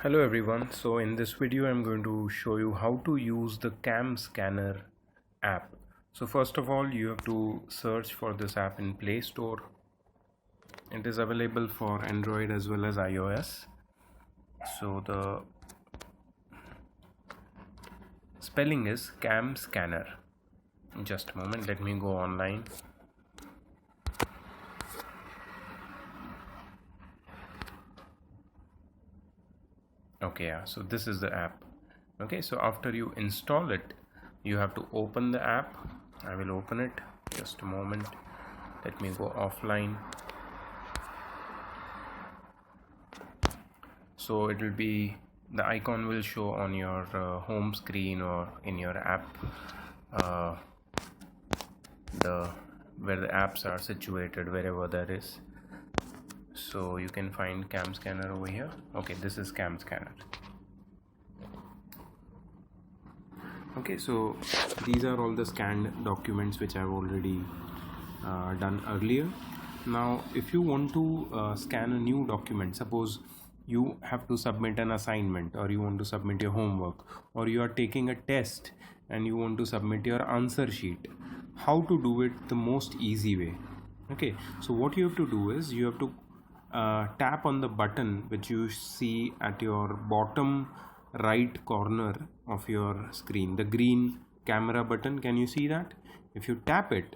Hello everyone, so in this video I'm going to show you how to use the CamScanner app. So first of all, you have to search for this app in Play Store. It is available for Android as well as iOS. So the spelling is CamScanner. Just a moment, let me go online. Okay, yeah, so this is the app. Okay, so after you install it, you have to open the app. I will open it. Just a moment, let me go offline. So it will be, the icon will show on your home screen or in your app, where the apps are situated, wherever that is. So you can find CamScanner over here. Okay, this is CamScanner. Okay, so these are all the scanned documents which I've already done earlier. Now if you want to scan a new document, suppose you have to submit an assignment, or you want to submit your homework, or you are taking a test and you want to submit your answer sheet, how to do it the most easy way. Okay, so what you have to do is you have to tap on the button which you see at your bottom right corner of your screen, the green camera button. Can you see that? If you tap it,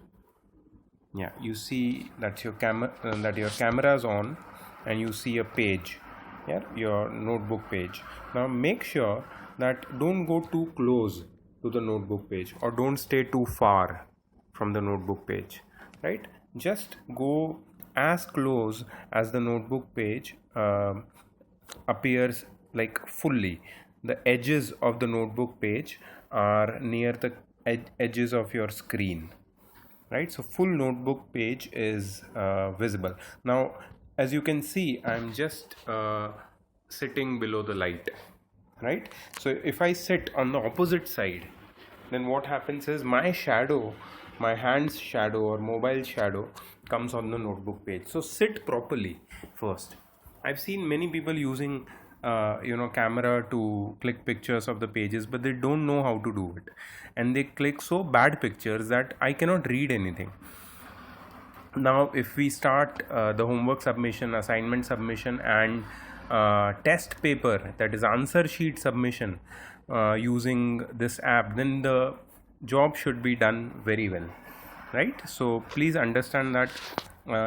yeah, you see that your camera is on and you see a page, yeah, your notebook page. Now make sure that don't go too close to the notebook page, or don't stay too far from the notebook page, right? Just go as close as the notebook page appears, like fully. The edges of the notebook page are near the edges of your screen, right? So full notebook page is visible. Now as you can see, I'm just sitting below the light, right? So if I sit on the opposite side, then what happens is my shadow, my hand's shadow or mobile shadow, comes on the notebook page. So sit properly first. I've seen many people using camera to click pictures of the pages, but they don't know how to do it, and they click so bad pictures that I cannot read anything. Now if we start the homework submission, assignment submission, and test paper, that is answer sheet submission, using this app, then the job should be done very well, right? So please understand that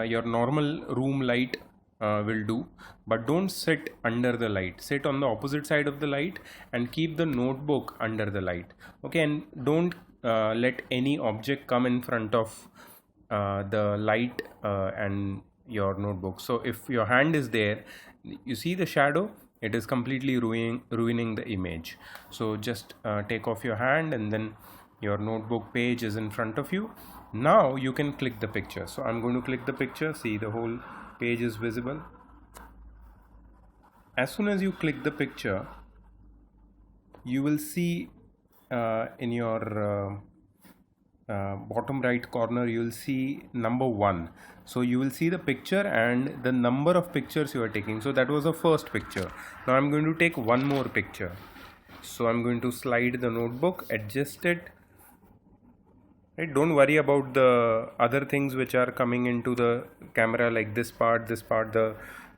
your normal room light will do, but don't sit under the light. Sit on the opposite side of the light and keep the notebook under the light. Okay, and don't let any object come in front of the light and your notebook. So if your hand is there, you see the shadow, it is completely ruining the image. So just take off your hand, and then your notebook page is in front of you. Now you can click the picture. So I'm going to click the picture. See, the whole page is visible. As soon as you click the picture, you will see in your bottom right corner, you will see number 1. So you will see the picture and the number of pictures you are taking. So that was the first picture. Now I'm going to take one more picture. So I'm going to slide the notebook, adjust it, right? Don't worry about the other things which are coming into the camera, like this part, the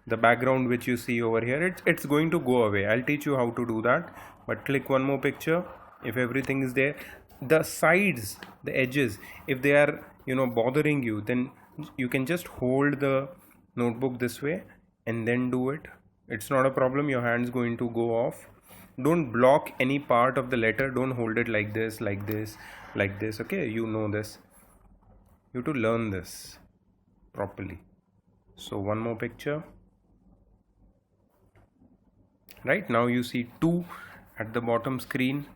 background which you see over here. It's going to go away. I'll teach you how to do that. But click one more picture. If everything is there, the sides, the edges, if they are bothering you, then you can just hold the notebook this way and then do it. It's not a problem. Your hand's going to go off. Don't block any part of the letter. Don't hold it like this, like this, like this. Okay, you know this. You have to learn this properly. So one more picture. Right now you see 2 at the bottom screen.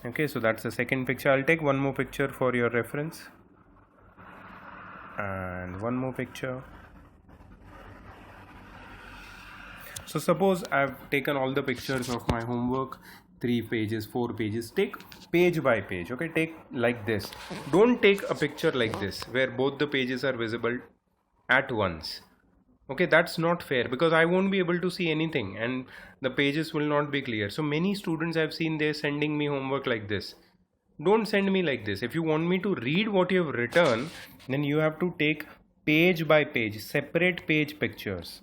Okay, so that's the second picture. I'll take one more picture for your reference, and one more picture. So suppose I've taken all the pictures of my homework, 3 pages, 4 pages. Take page by page. Okay, take like this. Don't take a picture like this where both the pages are visible at once. Okay, that's not fair because I won't be able to see anything and the pages will not be clear. So many students I've seen, they're sending me homework like this. Don't send me like this. If you want me to read what you have written, then you have to take page by page, separate page pictures.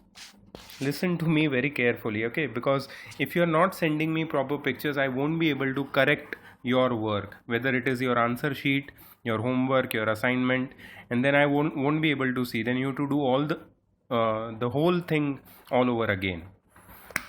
Listen to me very carefully, okay? Because if you're not sending me proper pictures, I won't be able to correct your work, whether it is your answer sheet, your homework, your assignment, and then I won't be able to see. Then you have to do all the whole thing all over again.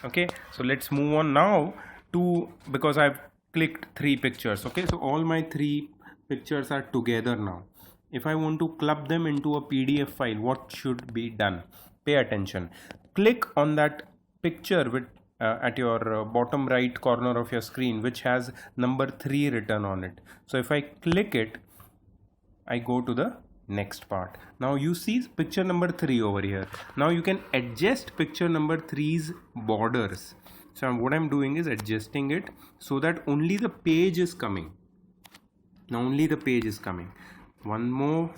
Okay, so let's move on now to, because I've clicked 3 pictures. Okay, so all my 3 pictures are together now. If I want to club them into a PDF file, what should be done? Pay attention. Click on that picture with at your bottom right corner of your screen, which has number 3 written on it. So if I click it, I go to the next part. Now you see picture number 3 over here. Now you can adjust picture number 3's borders. So what I'm doing is adjusting it so that only the page is coming. Now only the page is coming. One more,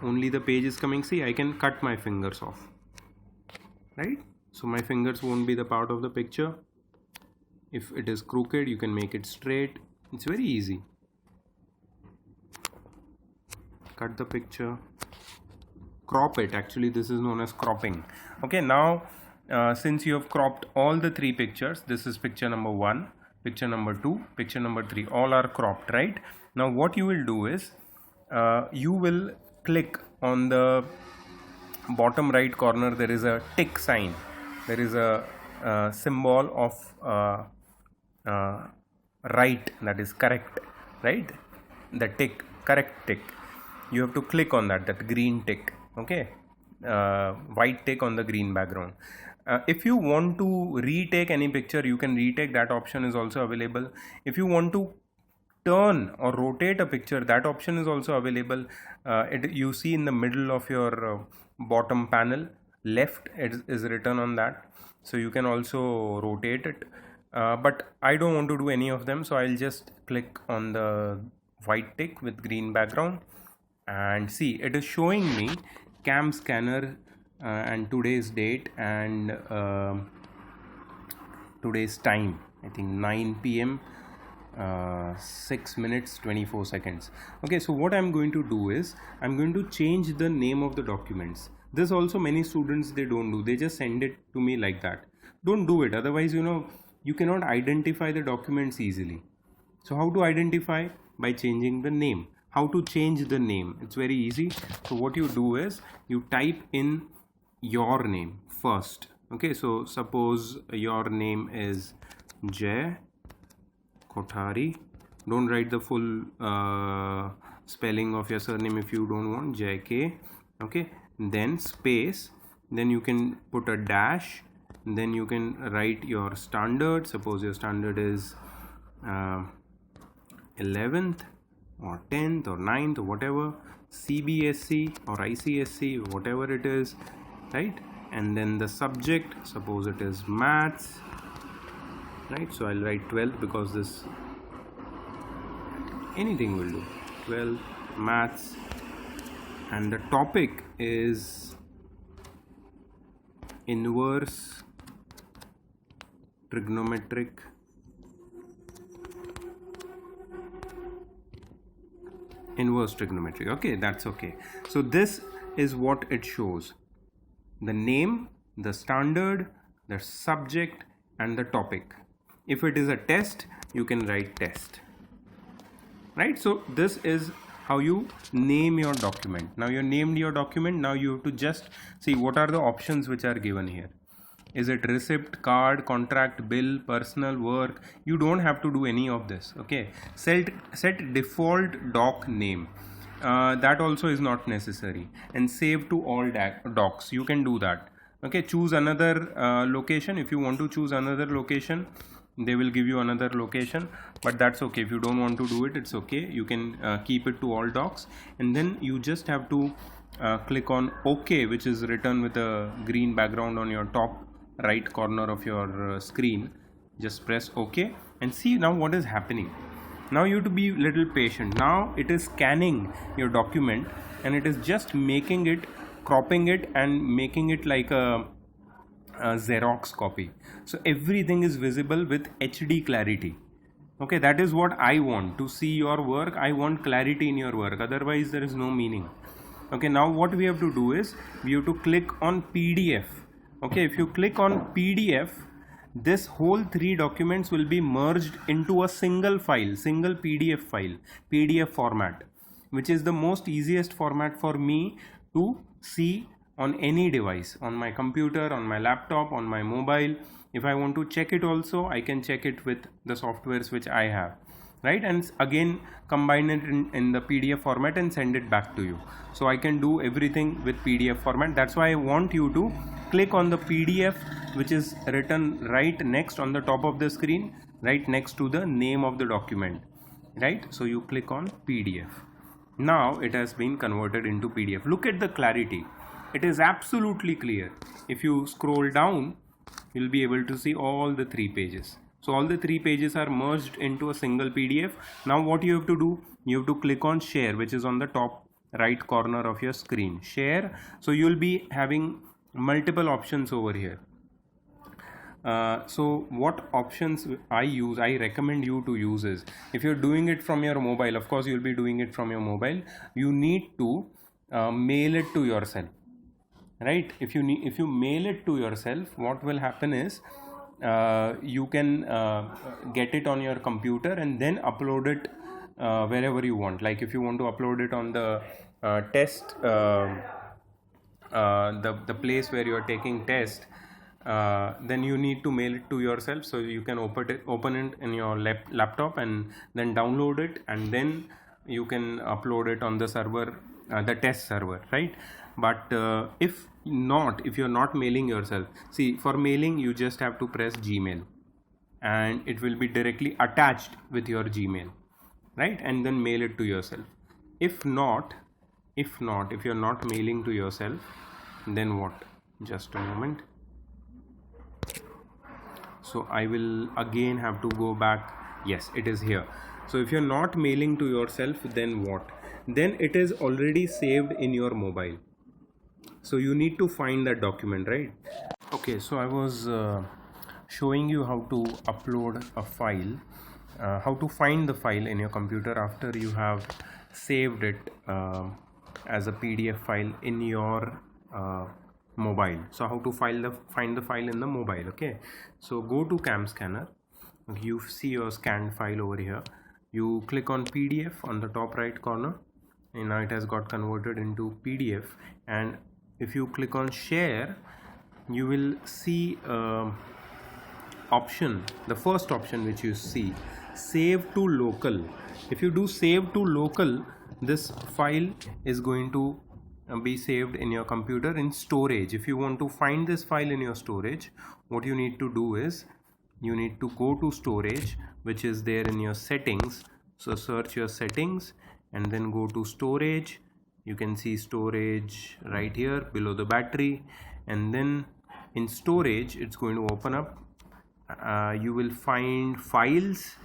only the page is coming. See, I can cut my fingers off, right? So my fingers won't be the part of the picture. If it is crooked, you can make it straight. It's very easy. Cut the picture, crop it. Actually, this is known as cropping. Okay, now since you have cropped all the 3 pictures, this is picture number 1, picture number 2, picture number 3, all are cropped, right? Now what you will do is you will click on the bottom right corner. There is a tick sign, there is a symbol of right, that is correct, right? The tick, correct tick. You have to click on that green tick. Okay, white tick on the green background. If you want to retake any picture, you can retake. That option is also available. If you want to turn or rotate a picture, that option is also available. You see in the middle of your bottom panel left, it is written on that, so you can also rotate it. But I don't want to do any of them, so I'll just click on the white tick with green background. And see, it is showing me CamScanner and today's date and today's time. I think 9 p.m. 6 minutes 24 seconds. Okay, so what I'm going to do is I'm going to change the name of the documents. This also many students, they don't do. They just send it to me like that. Don't do it, otherwise you cannot identify the documents easily. So how to identify? By changing the name. How to change the name? It's very easy. So what you do is you type in your name first. Okay, so suppose your name is Jay Kothari. Don't write the full spelling of your surname if you don't want. JK. Okay, then space, then you can put a dash, then you can write your standard. Suppose your standard is 11th or 10th or 9th or whatever, CBSC or ICSC, whatever it is, right? And then the subject, suppose it is maths, right? So I'll write 12 because this, anything will do, 12 maths. And the topic is inverse trigonometric trigonometry. Okay, that's okay. So this is what it shows: the name, the standard, the subject, and the topic. If it is a test, you can write test, right? So this is how you name your document. Now you named your document. Now you have to just see what are the options which are given here. Is it receipt, card, contract, bill, personal, work? You don't have to do any of this. Okay, set default doc name. That also is not necessary. And save to all docs. You can do that. Okay, choose another location. If you want to choose another location, they will give you another location, but that's okay. If you don't want to do it, it's okay. You can keep it to all docs, and then you just have to click on OK, which is written with a green background on your top right corner of your screen. Just press OK and see now what is happening. Now you have to be little patient. Now it is scanning your document and it is just making it cropping it and making it like a Xerox copy. So everything is visible with HD clarity. Okay, that is what I want to see your work. I want clarity in your work, otherwise there is no meaning. Okay, now what we have to do is we have to click on PDF. Okay, if you click on PDF, this whole 3 documents will be merged into a single file, single PDF file, PDF format, which is the most easiest format for me to see on any device, on my computer, on my laptop, on my mobile. If I want to check it also, I can check it with the softwares which I have, right? And again combine it in the PDF format and send it back to you. So I can do everything with PDF format. That's why I want you to click on the PDF which is written right next on the top of the screen, right next to the name of the document, right? So you click on PDF. Now it has been converted into PDF. Look at the clarity. It is absolutely clear. If you scroll down, you'll be able to see all the 3 pages. So all the 3 pages are merged into a single PDF. Now what you have to do, you have to click on share, which is on the top right corner of your screen. Share. So you'll be having multiple options over here. So what options I recommend you to use is, if you're doing it from your mobile, of course you'll be doing it from your mobile, you need to mail it to yourself, right? If you mail it to yourself, what will happen is you can get it on your computer and then upload it wherever you want. Like if you want to upload it on the test, the place where you are taking test, then you need to mail it to yourself. So you can open it in your laptop and then download it, and then you can upload it on the server, the test server, right? But if you're not mailing yourself, see, for mailing you just have to press Gmail and it will be directly attached with your Gmail, right? And then mail it to yourself. If you're not mailing to yourself, then what? Just a moment. So I will again have to go back. Yes, it is here. So if you're not mailing to yourself, then what? Then it is already saved in your mobile. So you need to find that document, right? Okay, so I was showing you how to upload a file, how to find the file in your computer after you have saved it as a PDF file in your mobile. So how to find the file in the mobile. Okay, so go to CamScanner. You see your scanned file over here. You click on PDF on the top right corner, and now it has got converted into PDF. And if you click on share, you will see option, the first option which you see, save to local. If you do save to local, this file is going to be saved in your computer in storage. If you want to find this file in your storage, what you need to do is you need to go to storage, which is there in your settings. So search your settings and then go to storage. You can see storage right here below the battery, and then in storage it's going to open up. You will find files,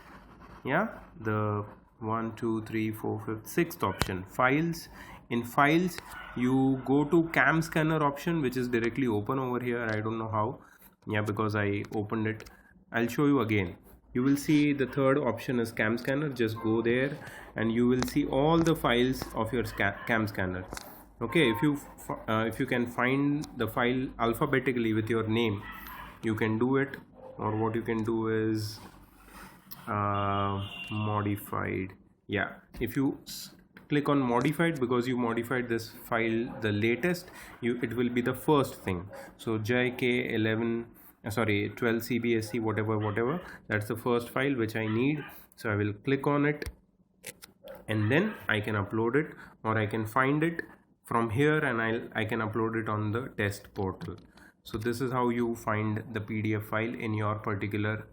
yeah, the 1 2 3 4 5 6th option, files. In files you go to CamScanner option, which is directly open over here. I don't know how, yeah, because I opened it. I'll show you again. You will see the third option is CamScanner. Just go there and you will see all the files of your CamScanner. Okay, if you can find the file alphabetically with your name, you can do it. Or what you can do is modified. Yeah, if you click on modified, because you modified this file the latest, it will be the first thing. So JK11 12 CBSC, whatever, that's the first file which I need. So I will click on it and then I can upload it, or I can find it from here and I can upload it on the test portal. So this is how you find the PDF file in your particular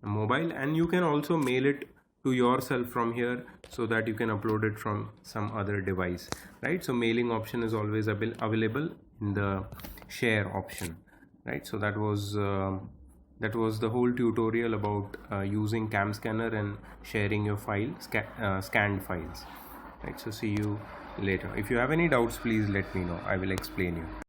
mobile, and you can also mail it to yourself from here so that you can upload it from some other device, right? So mailing option is always available in the share option, right? So that was the whole tutorial about using CamScanner and sharing your file, scanned files, right? So see you later. If you have any doubts, please let me know. I will explain you.